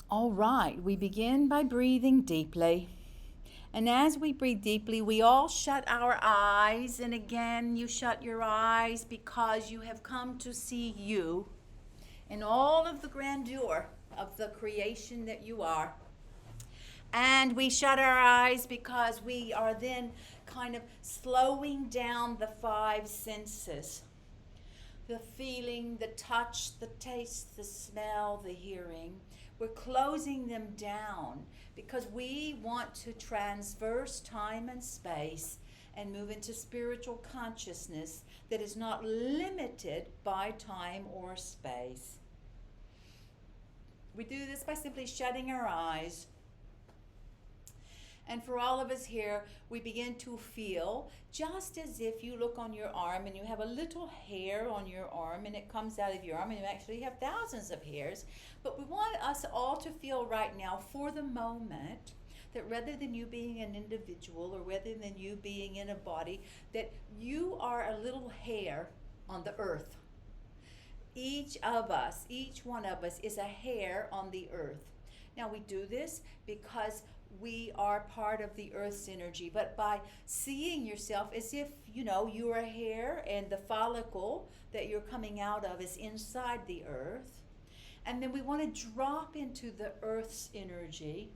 All right, we begin by breathing deeply. And as we breathe deeply, we all shut our eyes. And again, you shut your eyes because you have come to see you in all of the grandeur of the creation that you are. And we shut our eyes because we are then kind of slowing down the five senses: the feeling, the touch, the taste, the smell, the hearing. We're closing them down because we want to transverse time and space and move into spiritual consciousness that is not limited by time or space. We do this by simply shutting our eyes. And for all of us here, we begin to feel just as if you look on your arm and you have a little hair on your arm and it comes out of your arm, and you actually have thousands of hairs. But we want us all to feel right now, for the moment, that rather than you being an individual or rather than you being in a body, that you are a little hair on the earth. Each of us, each one of us is a hair on the earth. Now we do this because we are part of the earth's energy, but by seeing yourself as if, you're a hair and the follicle that you're coming out of is inside the earth. And then we want to drop into the earth's energy.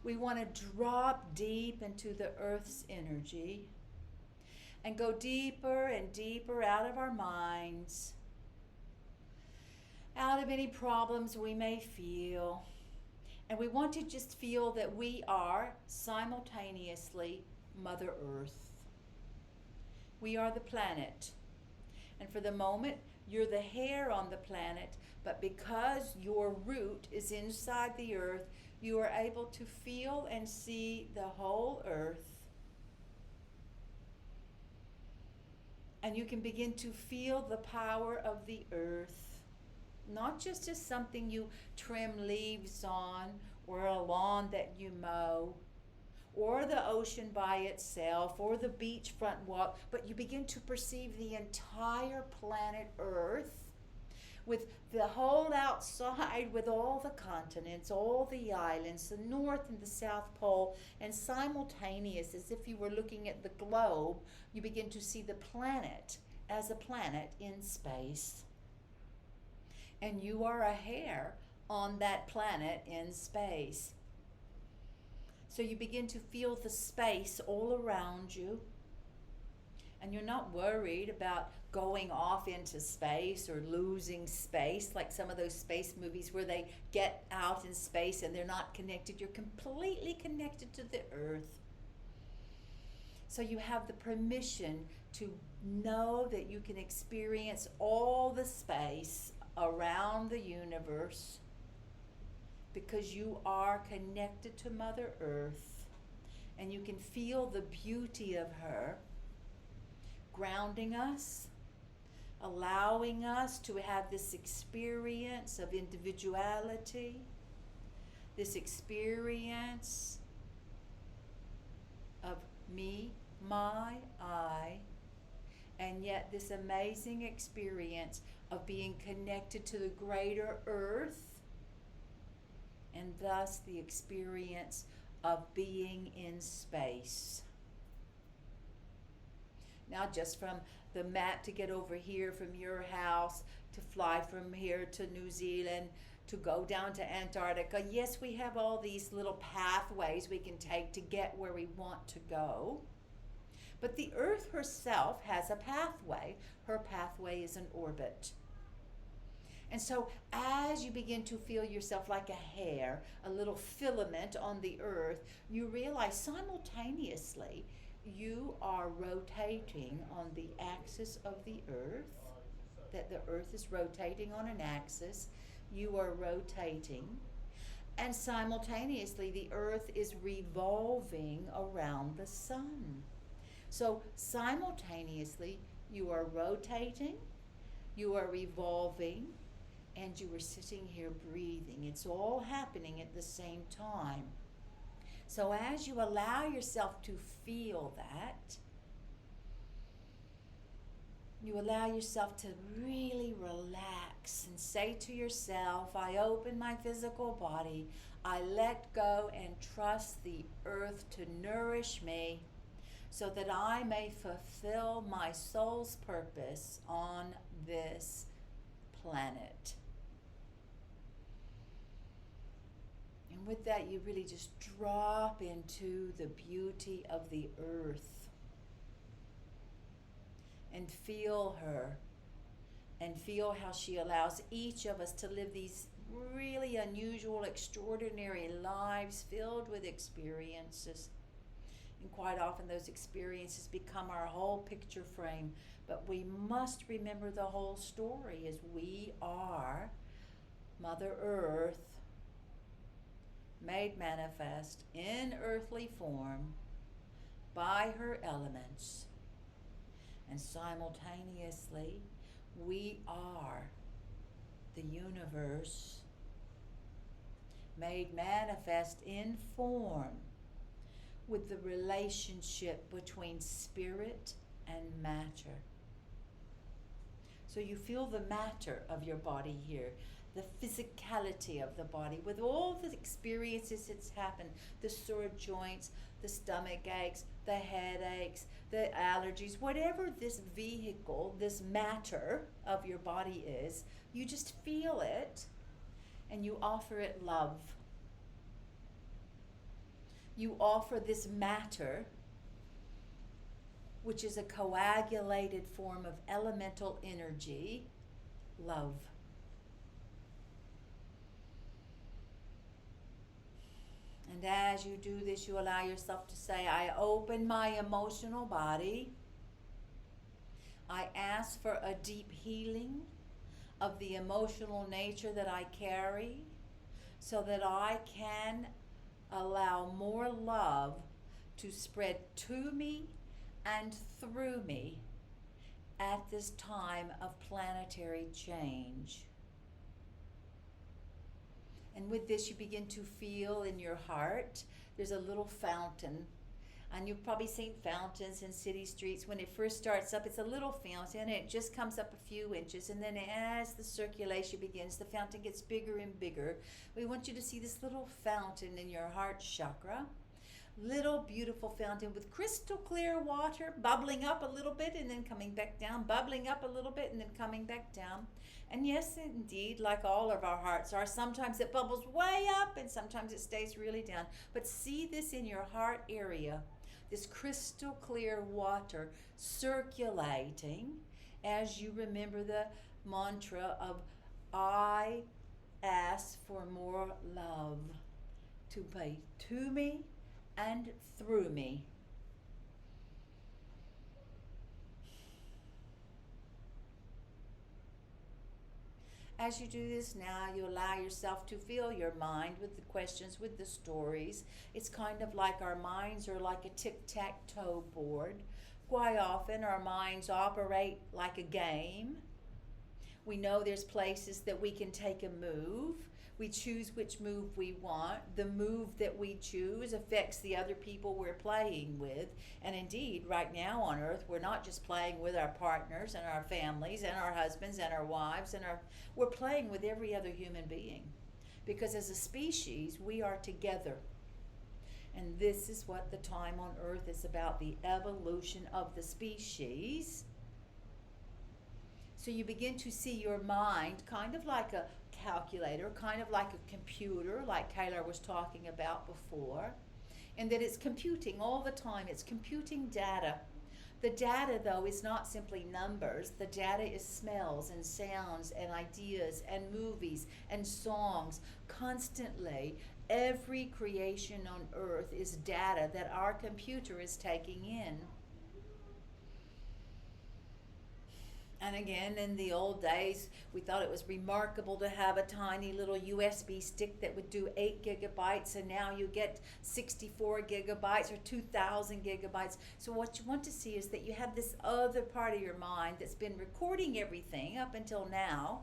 We want to drop deep into the earth's energy and go deeper and deeper out of our minds, out of any problems we may feel. And we want to just feel that we are simultaneously Mother Earth. We are the planet. And for the moment, you're the hair on the planet, but because your root is inside the earth, you are able to feel and see the whole earth. And you can begin to feel the power of the earth. Not just as something you trim leaves on, or a lawn that you mow, or the ocean by itself, or the beachfront walk, but you begin to perceive the entire planet Earth with the whole outside, with all the continents, all the islands, the North and the South Pole, and simultaneous, as if you were looking at the globe, you begin to see the planet as a planet in space. And you are a hair on that planet in space. So you begin to feel the space all around you. And you're not worried about going off into space or losing space, like some of those space movies where they get out in space and they're not connected. You're completely connected to the earth. So you have the permission to know that you can experience all the space around the universe because you are connected to Mother Earth, and you can feel the beauty of her grounding us, allowing us to have this experience of individuality, this experience of me, my, I, and yet this amazing experience of being connected to the greater earth, and thus the experience of being in space. Now, just from the map to get over here from your house, to fly from here to New Zealand, to go down to Antarctica, yes, we have all these little pathways we can take to get where we want to go. But the Earth herself has a pathway. Her pathway is an orbit. And so as you begin to feel yourself like a hair, a little filament on the earth, you realize simultaneously you are rotating on the axis of the earth, that the earth is rotating on an axis. You are rotating. And simultaneously the earth is revolving around the sun. So simultaneously you are rotating, you are revolving, and you are sitting here breathing. It's all happening at the same time. So as you allow yourself to feel that, You allow yourself to really relax and say to yourself, I open my physical body. I let go and trust the earth to nourish me so that I may fulfill my soul's purpose on this planet. And with that, you really just drop into the beauty of the earth and feel her, and feel how she allows each of us to live these really unusual, extraordinary lives filled with experiences. And quite often those experiences become our whole picture frame, but we must remember the whole story as we are Mother Earth made manifest in earthly form by her elements. And simultaneously, we are the universe made manifest in form with the relationship between spirit and matter. So you feel the matter of your body here, the physicality of the body, with all the experiences that's happened, the sore joints, the stomach aches, the headaches, the allergies, whatever this vehicle, this matter of your body is, you just feel it and you offer it love. You offer this matter, which is a coagulated form of elemental energy, love. And as you do this, you allow yourself to say, I open my emotional body. I ask for a deep healing of the emotional nature that I carry so that I can allow more love to spread to me and through me at this time of planetary change. And with this, you begin to feel in your heart, there's a little fountain. And you've probably seen fountains in city streets. When it first starts up, it's a little fountain, and it just comes up a few inches. And then as the circulation begins, the fountain gets bigger and bigger. We want you to see this little fountain in your heart chakra. Little beautiful fountain with crystal clear water bubbling up a little bit and then coming back down, bubbling up a little bit and then coming back down. And yes, indeed, like all of our hearts are, sometimes it bubbles way up and sometimes it stays really down. But see this in your heart area, this crystal clear water circulating as you remember the mantra of I ask for more love to be to me and through me. As you do this now, you allow yourself to fill your mind with the questions, with the stories. It's kind of like our minds are like a tic-tac-toe board. Quite often our minds operate like a game. We know there's places that we can take a move. We choose which move we want. The move that we choose affects the other people we're playing with. And indeed, right now on Earth, we're not just playing with our partners and our families and our husbands and our wives we're playing with every other human being. Because as a species, we are together. And this is what the time on Earth is about, the evolution of the species. So you begin to see your mind kind of like a calculator, kind of like a computer, like Kayla was talking about before, and that it's computing all the time. It's computing data. The data, though, is not simply numbers. The data is smells and sounds and ideas and movies and songs. Constantly, every creation on Earth is data that our computer is taking in. And again, in the old days, we thought it was remarkable to have a tiny little USB stick that would do 8 gigabytes, and now you get 64 gigabytes or 2,000 gigabytes. So what you want to see is that you have this other part of your mind that's been recording everything up until now,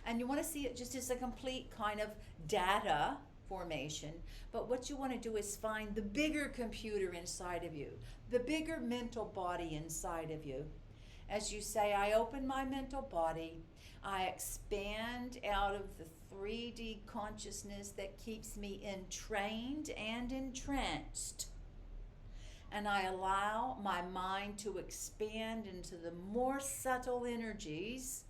and you want to see it just as a complete kind of data formation. But what you want to do is find the bigger computer inside of you, the bigger mental body inside of you. As you say, I open my mental body. I expand out of the 3D consciousness that keeps me entrained and entranced. And I allow my mind to expand into the more subtle energies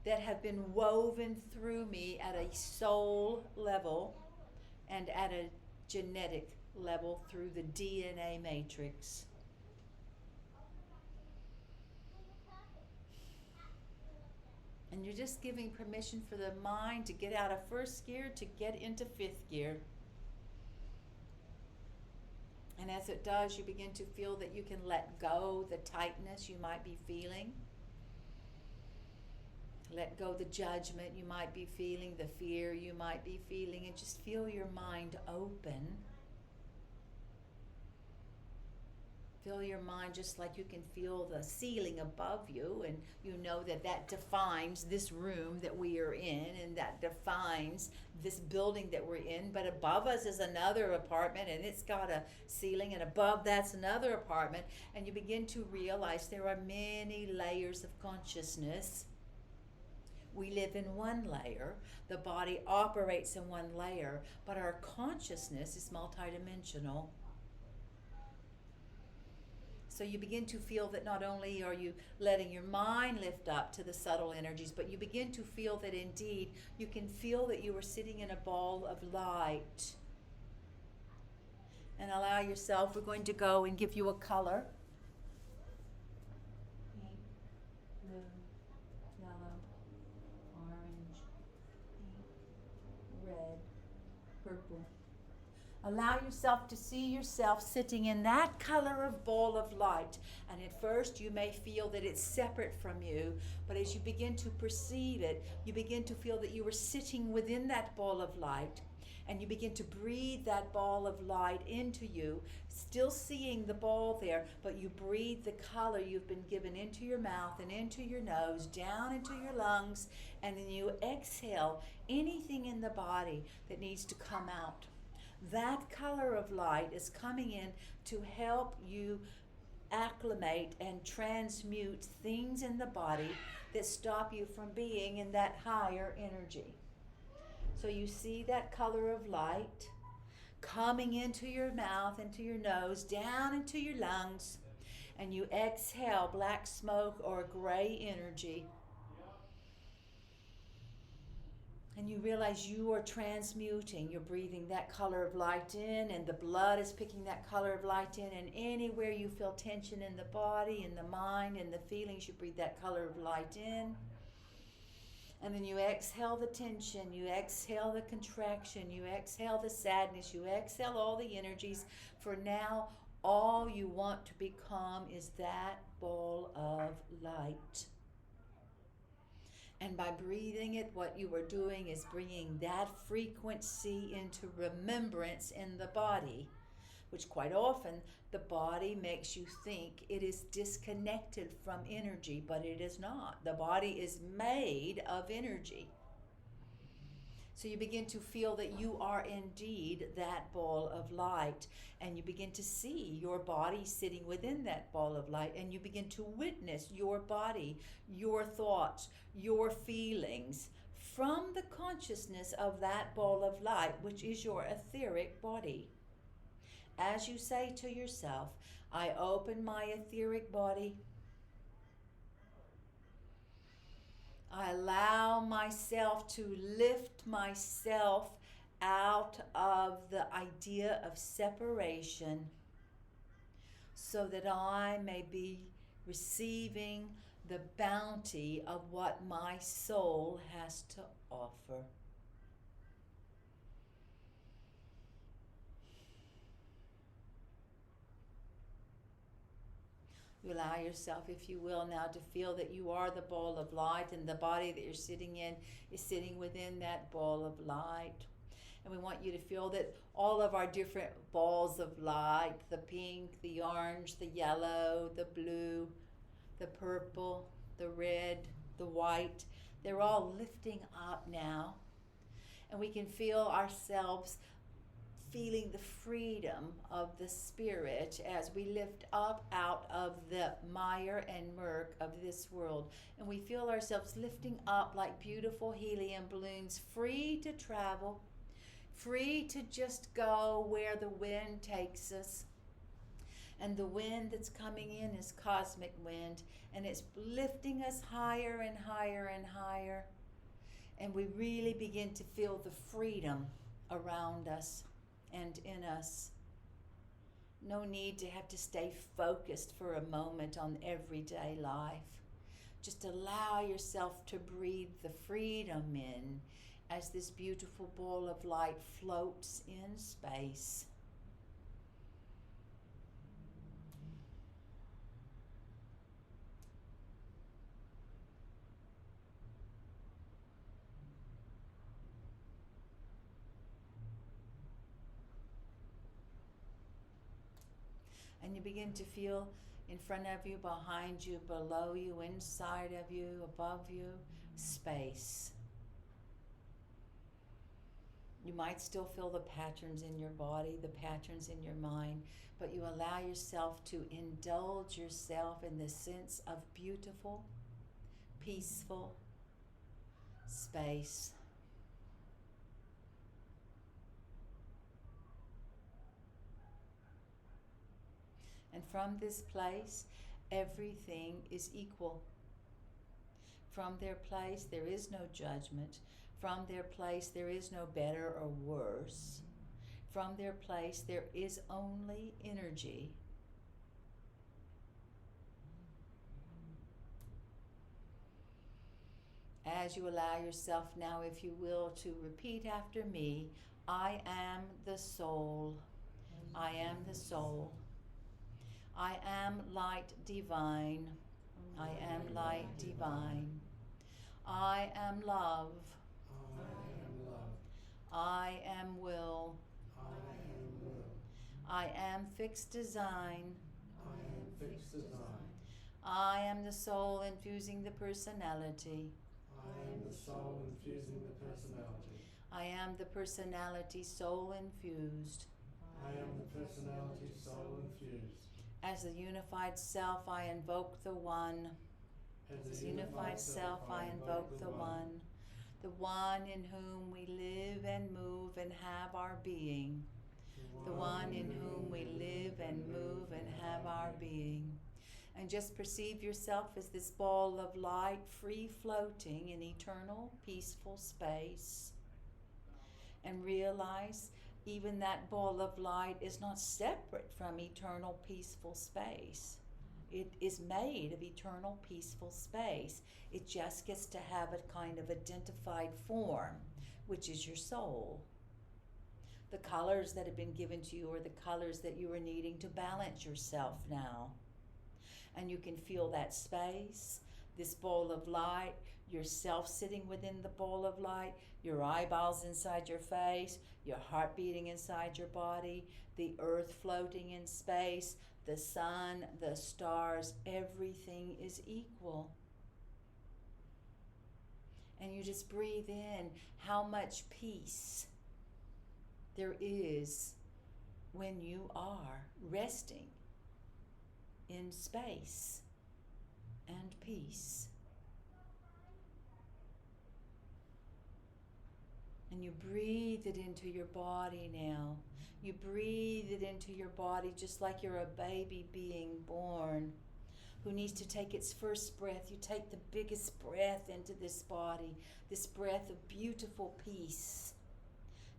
that have been woven through me at a soul level and at a genetic level through the DNA matrix. And you're just giving permission for the mind to get out of first gear to get into fifth gear. And as it does, you begin to feel that you can let go the tightness you might be feeling. Let go the judgment you might be feeling, the fear you might be feeling, and just feel your mind open. Feel your mind just like you can feel the ceiling above you, and you know that that defines this room that we are in, and that defines this building that we're in. But above us is another apartment, and it's got a ceiling, and above that's another apartment. And you begin to realize there are many layers of consciousness. We live in one layer. The body operates in one layer, but our consciousness is multidimensional. So you begin to feel that not only are you letting your mind lift up to the subtle energies, but you begin to feel that indeed you can feel that you are sitting in a ball of light. And allow yourself, we're going to go and give you a color. Pink, blue, yellow, orange, pink, red, purple. Allow yourself to see yourself sitting in that color of ball of light. And at first you may feel that it's separate from you, but as you begin to perceive it, you begin to feel that you are sitting within that ball of light. And you begin to breathe that ball of light into you, still seeing the ball there, but you breathe the color you've been given into your mouth and into your nose, down into your lungs, and then you exhale anything in the body that needs to come out. That color of light is coming in to help you acclimate and transmute things in the body that stop you from being in that higher energy. So you see that color of light coming into your mouth, into your nose, down into your lungs, and you exhale black smoke or gray energy. And you realize you are transmuting. You're breathing that color of light in, and the blood is picking that color of light in. And anywhere you feel tension in the body, in the mind, in the feelings, you breathe that color of light in. And then you exhale the tension, you exhale the contraction, you exhale the sadness, you exhale all the energies. For now, all you want to become is that ball of light. And by breathing it, what you are doing is bringing that frequency into remembrance in the body, which quite often the body makes you think it is disconnected from energy, but it is not. The body is made of energy. So you begin to feel that you are indeed that ball of light, and you begin to see your body sitting within that ball of light, and you begin to witness your body, your thoughts, your feelings from the consciousness of that ball of light, which is your etheric body. As you say to yourself, I open my etheric body. I allow myself to lift myself out of the idea of separation so that I may be receiving the bounty of what my soul has to offer. You allow yourself, if you will, now to feel that you are the ball of light, and the body that you're sitting in is sitting within that ball of light. And we want you to feel that all of our different balls of light, the pink, the orange, the yellow, the blue, the purple, the red, the white, they're all lifting up now. And we can feel ourselves feeling the freedom of the Spirit as we lift up out of the mire and murk of this world. And we feel ourselves lifting up like beautiful helium balloons, free to travel, free to just go where the wind takes us. And the wind that's coming in is cosmic wind, and it's lifting us higher and higher and higher. And we really begin to feel the freedom around us and in us. No need to have to stay focused for a moment on everyday life. Just allow yourself to breathe the freedom in as this beautiful ball of light floats in space. And you begin to feel in front of you, behind you, below you, inside of you, above you, space. You might still feel the patterns in your body, the patterns in your mind, but you allow yourself to indulge yourself in the sense of beautiful, peaceful space. And from this place, everything is equal. From their place, there is no judgment. From their place, there is no better or worse. From their place, there is only energy. As you allow yourself now, if you will, to repeat after me, I am the soul. I am the soul. I am light divine. I am light divine. I am love. I am love. I am will. I am will. I am fixed design. I am fixed design. I am the soul infusing the personality. I am the soul infusing the personality. I am the personality soul infused. I am the personality soul infused. As the unified self, I invoke the One. As the unified self, I invoke the one in whom we live and move and have our being. The one in whom we live and move and have our being. And just perceive yourself as this ball of light, free floating in eternal, peaceful space. And realize even that ball of light is not separate from eternal, peaceful space. It is made of eternal, peaceful space. It just gets to have a kind of identified form, which is your soul. The colors that have been given to you are the colors that you are needing to balance yourself now. And you can feel that space, this ball of light, yourself sitting within the ball of light, your eyeballs inside your face, your heart beating inside your body, the earth floating in space, the sun, the stars, everything is equal. And you just breathe in how much peace there is when you are resting in space and peace. And you breathe it into your body now. You breathe it into your body just like you're a baby being born who needs to take its first breath. You take the biggest breath into this body, this breath of beautiful peace,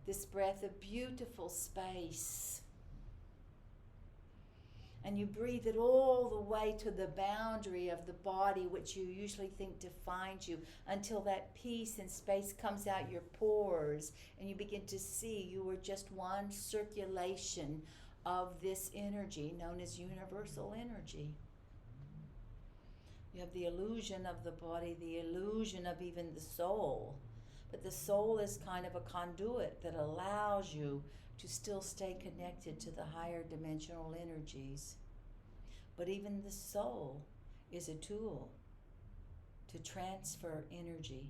this breath of beautiful space. And you breathe it all the way to the boundary of the body, which you usually think defines you, until that peace and space comes out your pores and you begin to see you are just one circulation of this energy known as universal energy. You have the illusion of the body, the illusion of even the soul. But the soul is kind of a conduit that allows you to still stay connected to the higher dimensional energies. But even the soul is a tool to transfer energy.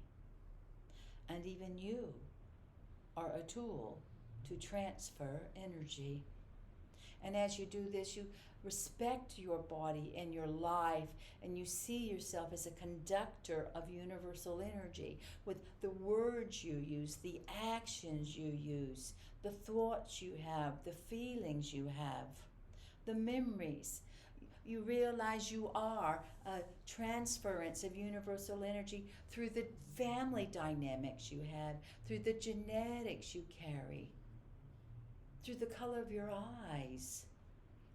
And even you are a tool to transfer energy. And as you do this, you respect your body and your life, and you see yourself as a conductor of universal energy with the words you use, the actions you use, the thoughts you have, the feelings you have, the memories. You realize you are a transference of universal energy through the family dynamics you had, through the genetics you carry, through the color of your eyes.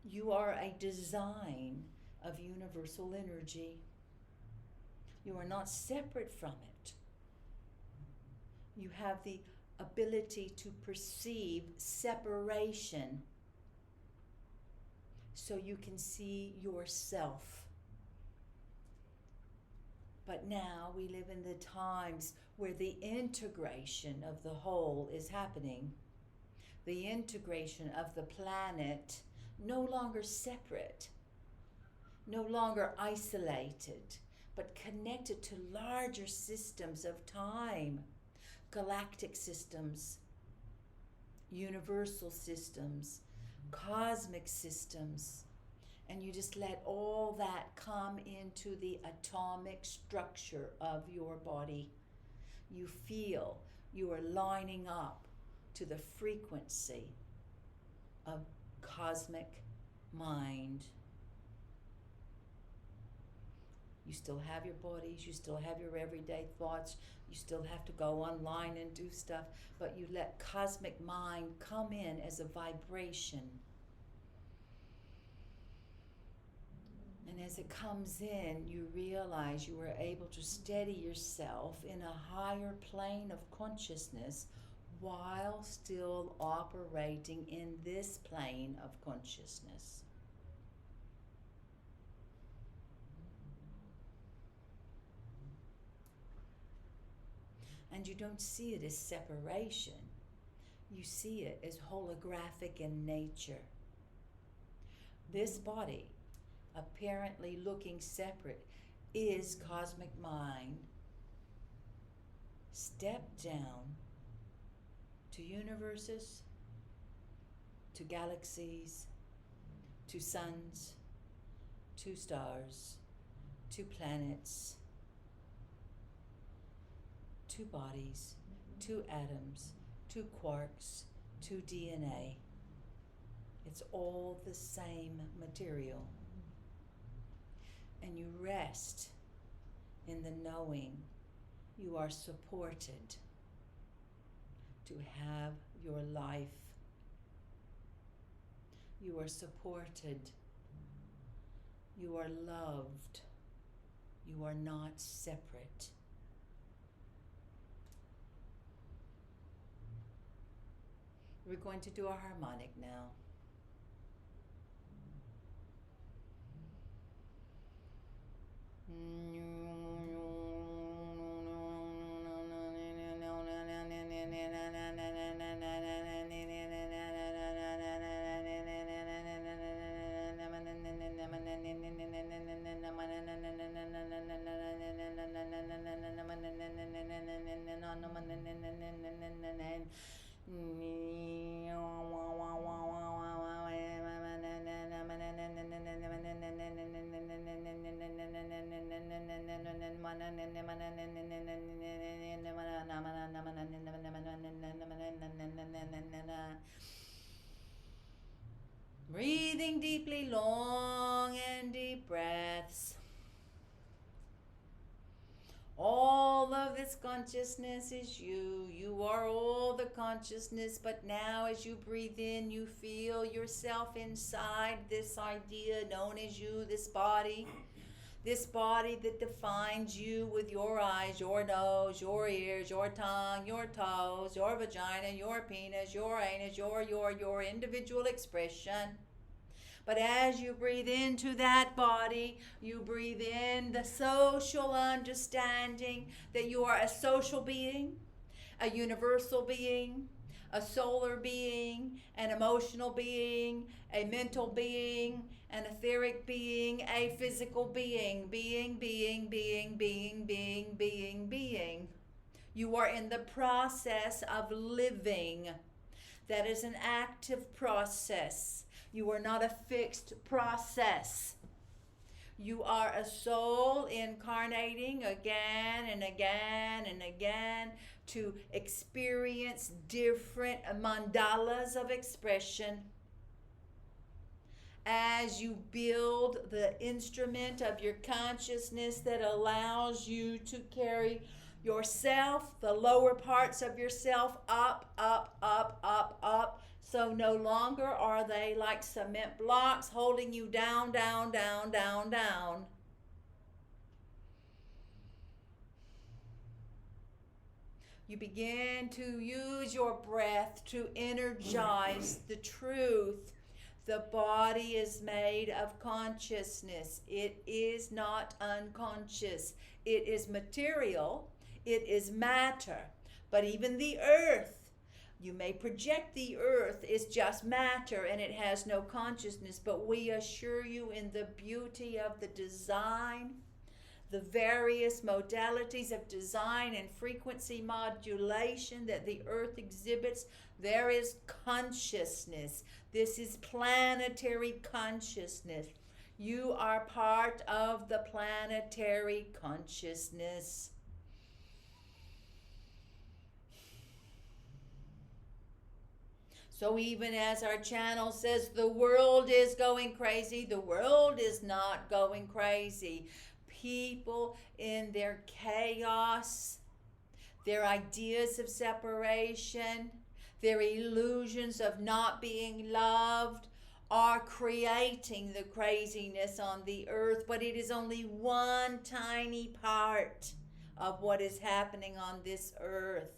You are a design of universal energy. You are not separate from it. You have the ability to perceive separation so you can see yourself. But now we live in the times where the integration of the whole is happening. The integration of the planet, no longer separate, no longer isolated, but connected to larger systems of time, galactic systems, universal systems, cosmic systems. And you just let all that come into the atomic structure of your body. You feel you are lining up to the frequency of cosmic mind. You still have your bodies, you still have your everyday thoughts, you still have to go online and do stuff, but you let cosmic mind come in as a vibration. And as it comes in, you realize you are able to steady yourself in a higher plane of consciousness while still operating in this plane of consciousness. And you don't see it as separation. You see it as holographic in nature. This body, apparently looking separate, is cosmic mind. Step down to universes, to galaxies, to suns, to stars, to planets, to bodies, to atoms, to quarks, to DNA. It's all the same material. And you rest in the knowing you are supported to have your life. You are supported. You are loved. You are not separate. We're going to do a harmonic now. Breathing deeply, long and deep breaths. All of this consciousness is you. You are all the consciousness, but now as you breathe in, you feel yourself inside this idea known as you, this body that defines you with your eyes, your nose, your ears, your tongue, your toes, your vagina, your penis, your anus, your individual expression. But as you breathe into that body, you breathe in the social understanding that you are a social being, a universal being, a solar being, an emotional being, a mental being, an etheric being, a physical being. You are in the process of living That is an active process. You are not a fixed process. You are a soul incarnating again and again and again to experience different mandalas of expression. As you build the instrument of your consciousness that allows you to carry yourself, the lower parts of yourself, up, up, up, up, up. So no longer are they like cement blocks holding you down, down, down, down, down. You begin to use your breath to energize the truth. The body is made of consciousness. It is not unconscious. It is material. It is matter. But even the earth, you may project the earth is just matter and it has no consciousness, but we assure you in the beauty of the design, the various modalities of design and frequency modulation that the earth exhibits, there is consciousness. This is planetary consciousness. You are part of the planetary consciousness. So even as our channel says, the world is going crazy, the world is not going crazy. People in their chaos, their ideas of separation, their illusions of not being loved are creating the craziness on the earth, but it is only one tiny part of what is happening on this earth.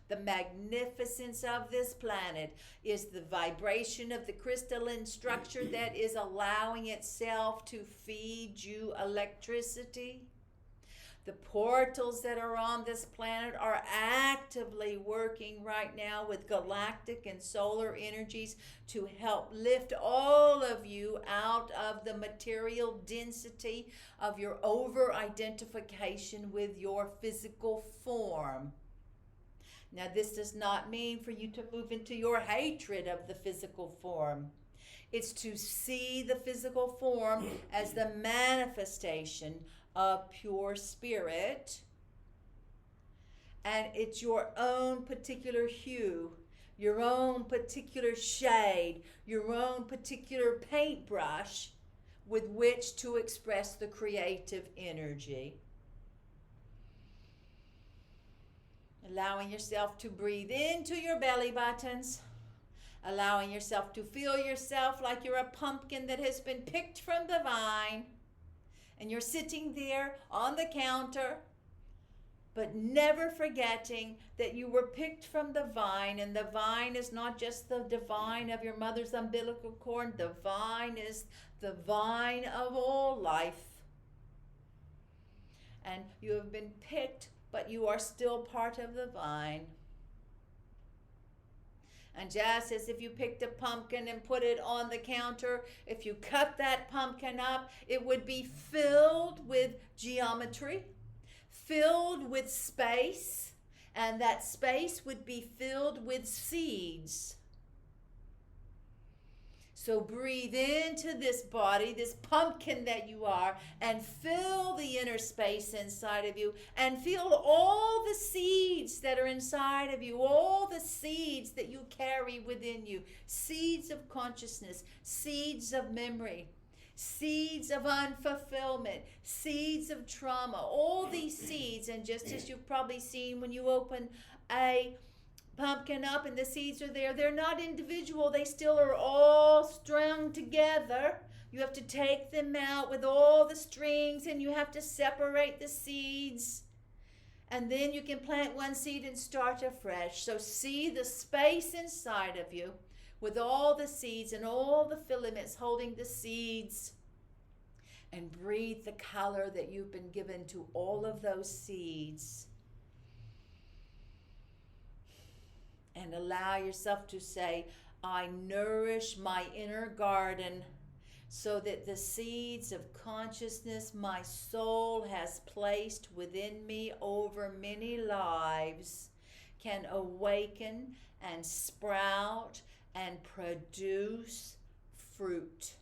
The magnificence of this planet is the vibration of the crystalline structure that is allowing itself to feed you electricity. The portals that are on this planet are actively working right now with galactic and solar energies to help lift all of you out of the material density of your over-identification with your physical form. Now, this does not mean for you to move into your hatred of the physical form. It's to see the physical form as the manifestation of pure spirit. And it's your own particular hue, your own particular shade, your own particular paintbrush with which to express the creative energy. Allowing yourself to breathe into your belly buttons. Allowing yourself to feel yourself like you're a pumpkin that has been picked from the vine. And you're sitting there on the counter, but never forgetting that you were picked from the vine. And the vine is not just the vine of your mother's umbilical cord. The vine is the vine of all life. And you have been picked, but you are still part of the vine. And just as if you picked a pumpkin and put it on the counter, if you cut that pumpkin up, it would be filled with geometry, filled with space, and that space would be filled with seeds. So breathe into this body, this pumpkin that you are, and fill the inner space inside of you, and feel all the seeds that are inside of you, all the seeds that you carry within you, seeds of consciousness, seeds of memory, seeds of unfulfillment, seeds of trauma, all these seeds. And just as you've probably seen when you open a pumpkin up and the seeds are there, they're not individual, they still are all strung together. You have to take them out with all the strings and you have to separate the seeds, and then you can plant one seed and start afresh. So see the space inside of you with all the seeds and all the filaments holding the seeds, and breathe the color that you've been given to all of those seeds. And allow yourself to say, I nourish my inner garden so that the seeds of consciousness my soul has placed within me over many lives can awaken and sprout and produce fruit.